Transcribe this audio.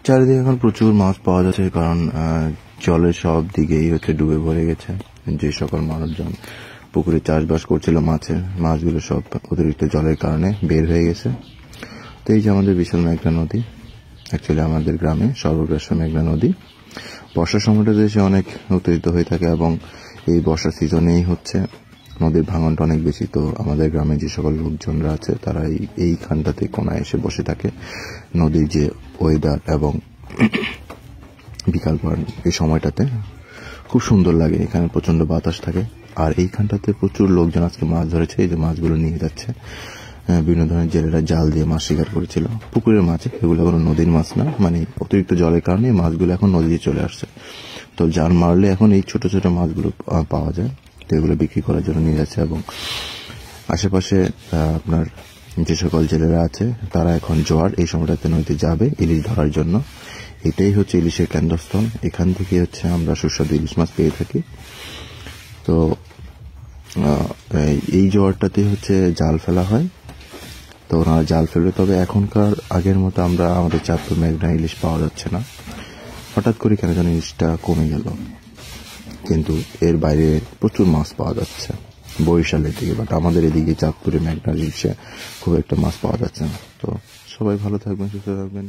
চারিদিকে এখন প্রচুর মাছ পাওয়া যাচ্ছে, কারণ জলের সব দিকেই হচ্ছে ডুবে ভরে গেছে। যে সকল মানুষজন পুকুরে চাষবাস করছিল মাছগুলো সব অতিরিক্ত জলের কারণে বের হয়ে গেছে। তো এই যে আমাদের বিশাল মেঘনা নদী, অ্যাকচুয়ালি আমাদের গ্রামে সর্বগ্রাস্য মেঘনা নদী বর্ষার সময়টাতে এসে অনেক উত্তেজিত হয়ে থাকে, এবং এই বর্ষার সিজনেই হচ্ছে নদীর ভাঙনটা অনেক বেশি। তো আমাদের গ্রামে যে সকল লোকজনরা আছে তারা এইখানটাতে কোনায় এসে বসে থাকে। নদীর যে ওয়েদার এবং বিকাল পর এই সময়টাতে খুব সুন্দর লাগে, এখানে প্রচন্ড বাতাস থাকে। আর এইখানটাতে প্রচুর লোকজন আজকে মাছ ধরেছে, এই যে মাছগুলো নিয়ে যাচ্ছে। বিভিন্ন ধরনের জেলেরা জাল দিয়ে মাছ শিকার করেছিল, পুকুরের মাছ, এগুলো কোনো নদীর মাছ না। মানে অতিরিক্ত জলের কারণে মাছগুলো এখন নদীতে চলে আসছে। তো জাল মারলে এখন এই ছোট ছোট মাছগুলো পাওয়া যায়, তো এগুলো বিক্রি করার জন্য নিয়ে যাচ্ছে। এবং আশেপাশে আপনার যে সকল জেলেরা আছে তারা এখন জোয়ার এই সময়টাতে নদীতে যাবে ইলিশ ধরার জন্য। এটাই হচ্ছে ইলিশের কেন্দ্রস্থল, এখান থেকে হচ্ছে আমরা সুস্বাদু ইলিশ মাছ পেয়ে থাকি। তো এই জোয়ারটাতে হচ্ছে জাল ফেলা হয়, তো ওনারা জাল ফেলবে। তবে এখনকার আগের মতো আমাদের চাঁদপুর মেঘনা ইলিশ পাওয়া যাচ্ছে না, হঠাৎ করে কেন যেন ইলিশটা কমে গেল। কিন্তু এর বাইরে প্রচুর মাছ পাওয়া যাচ্ছে বরিশালের দিকে, বাট আমাদের এদিকে চাঁদপুরে মেঘনা ইলিশে খুব একটা মাছ পাওয়া যাচ্ছে না। তো সবাই ভালো থাকবেন, সুস্থ থাকবেন।